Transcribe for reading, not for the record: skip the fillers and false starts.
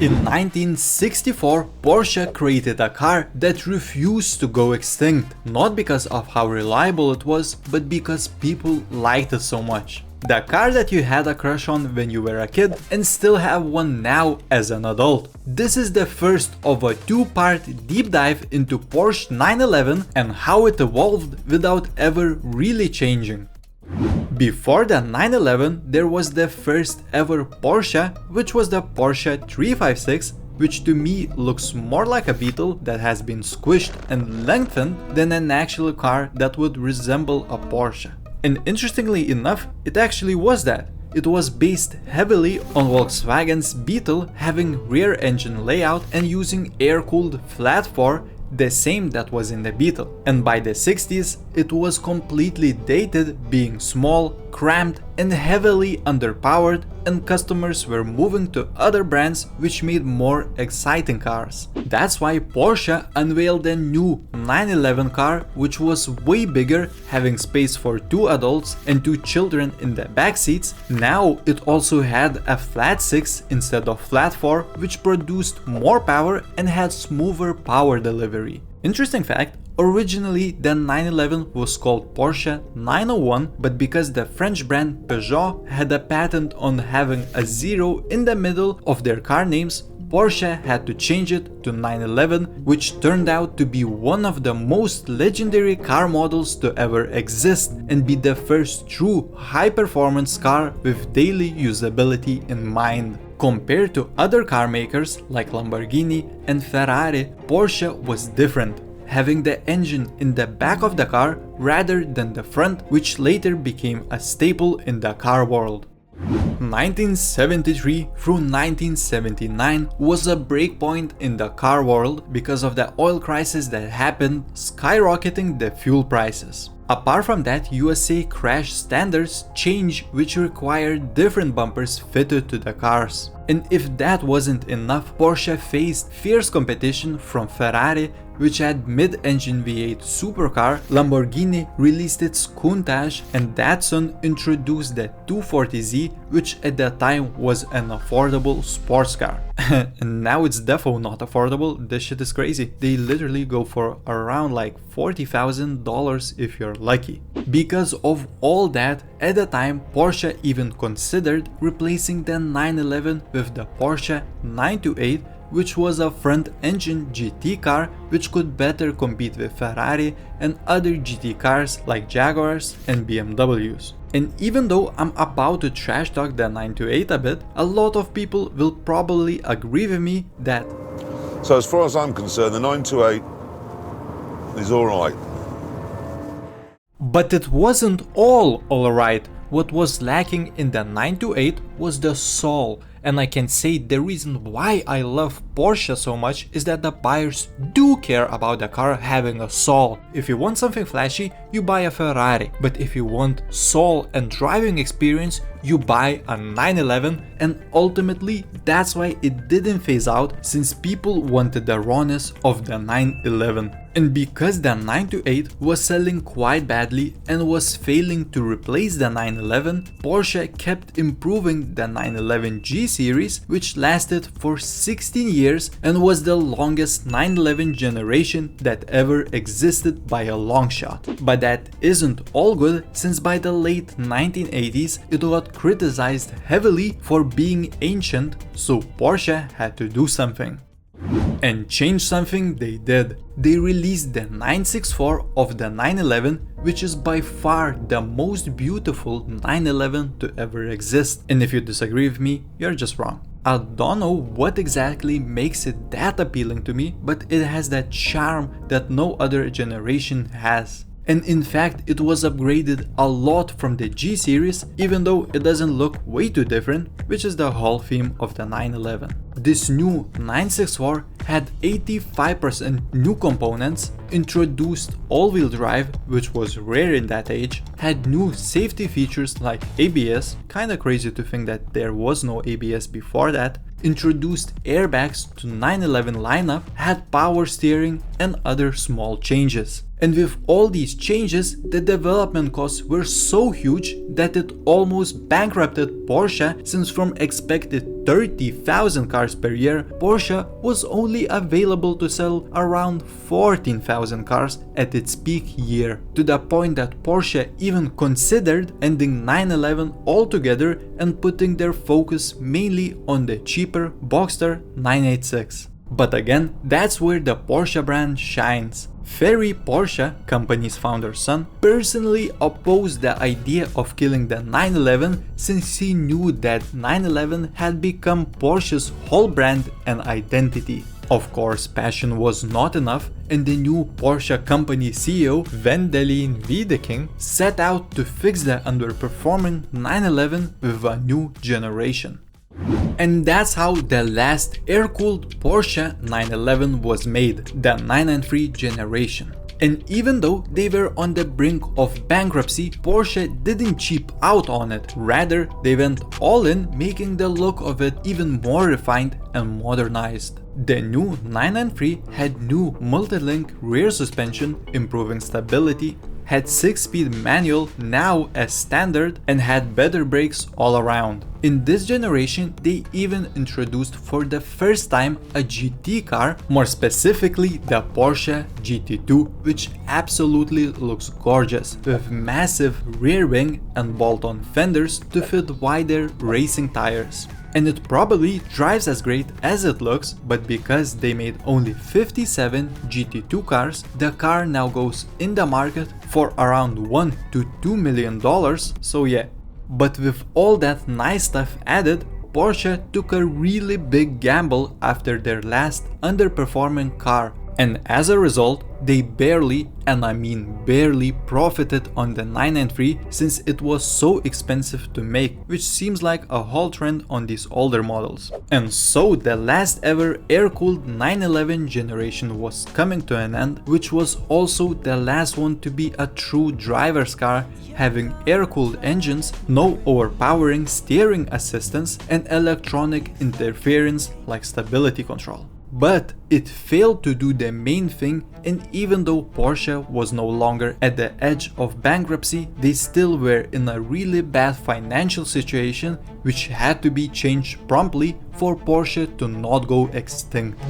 In 1964, Porsche created a car that refused to go extinct, not because of how reliable it was, but because people liked it so much. The car that you had a crush on when you were a kid and still have one now as an adult. This is the first of a two-part deep dive into Porsche 911 and how it evolved without ever really changing. Before the 911, there was the first ever Porsche, which was the Porsche 356, which to me looks more like a Beetle that has been squished and lengthened than an actual car that would resemble a Porsche. And interestingly enough, it actually was that. It was based heavily on Volkswagen's Beetle, having rear engine layout and using air-cooled flat 4, the same that was in the Beetle. And by the 60s, it was completely dated, being small, cramped and heavily underpowered, and customers were moving to other brands which made more exciting cars. That's why Porsche unveiled a new 911 car which was way bigger, having space for 2 adults and 2 children in the back seats. Now it also had a flat 6 instead of flat 4, which produced more power and had smoother power delivery. Interesting fact, originally the 911 was called Porsche 901, but because the French brand Peugeot had a patent on having a 0 in the middle of their car names, Porsche had to change it to 911, which turned out to be one of the most legendary car models to ever exist and be the first true high-performance car with daily usability in mind. Compared to other car makers like Lamborghini and Ferrari, Porsche was different, having the engine in the back of the car rather than the front, which later became a staple in the car world. 1973 through 1979 was a breakpoint in the car world because of the oil crisis that happened, skyrocketing the fuel prices. Apart from that, USA crash standards changed, which required different bumpers fitted to the cars. And if that wasn't enough, Porsche faced fierce competition from Ferrari, which had mid-engine V8 supercar, Lamborghini released its Countach, and Datsun introduced the 240Z, which at that time was an affordable sports car. And now it's defo not affordable. This shit is crazy. They literally go for around like $40,000 if you're lucky. Because of all that, at the time Porsche even considered replacing the 911 with the Porsche 928, which was a front-engine GT car which could better compete with Ferrari and other GT cars like Jaguars and BMWs. And even though I'm about to trash talk the 928 a bit, a lot of people will probably agree with me that so as far as I'm concerned, the 928 is alright. But it wasn't all alright. What was lacking in the 928 was the soul. And I can say the reason why I love Porsche so much is that the buyers do care about the car having a soul. If you want something flashy, you buy a Ferrari, but if you want soul and driving experience, you buy a 911, and ultimately that's why it didn't phase out, since people wanted the rawness of the 911. And because the 928 was selling quite badly and was failing to replace the 911, Porsche kept improving the 911G series, which lasted for 16 years and was the longest 911 generation that ever existed by a long shot. But that isn't all good, since by the late 1980s it got criticized heavily for being ancient, so Porsche had to do something. And change something they did. They released the 964 of the 911, which is by far the most beautiful 911 to ever exist. And if you disagree with me, you're just wrong. I don't know what exactly makes it that appealing to me, but it has that charm that no other generation has. And in fact, it was upgraded a lot from the G series, even though it doesn't look way too different, which is the whole theme of the 911. This new 964 had 85% new components, introduced all-wheel drive, which was rare in that age, had new safety features like ABS, kinda crazy to think that there was no ABS before that, introduced airbags to 911 lineup, had power steering and other small changes. And with all these changes, the development costs were so huge that it almost bankrupted Porsche, since from expected 30,000 cars per year, Porsche was only available to sell around 14,000 cars at its peak year, to the point that Porsche even considered ending 911 altogether and putting their focus mainly on the cheaper Boxster 986. But again, that's where the Porsche brand shines. Ferry Porsche, company's founder's son, personally opposed the idea of killing the 911 since he knew that 911 had become Porsche's whole brand and identity. Of course, passion was not enough, and the new Porsche company CEO, Wendelin Wiedeking, set out to fix the underperforming 911 with a new generation. And that's how the last air-cooled Porsche 911 was made, the 993 generation. And even though they were on the brink of bankruptcy, Porsche didn't cheap out on it. Rather, they went all in, making the look of it even more refined and modernized. The new 993 had new multi-link rear suspension, improving stability, had 6-speed manual now as standard, and had better brakes all around. In this generation, they even introduced for the first time a GT car, more specifically the Porsche GT2, which absolutely looks gorgeous, with massive rear wing and bolt-on fenders to fit wider racing tires. And it probably drives as great as it looks, but because they made only 57 GT2 cars, the car now goes in the market for around $1 to $2 million, so yeah. But with all that nice stuff added, Porsche took a really big gamble after their last underperforming car. And as a result, they barely, and I mean barely, profited on the 993 since it was so expensive to make, which seems like a whole trend on these older models. And so the last ever air-cooled 911 generation was coming to an end, which was also the last one to be a true driver's car, having air-cooled engines, no overpowering steering assistance, and electronic interference like stability control. But it failed to do the main thing, and even though Porsche was no longer at the edge of bankruptcy, they still were in a really bad financial situation, which had to be changed promptly for Porsche to not go extinct.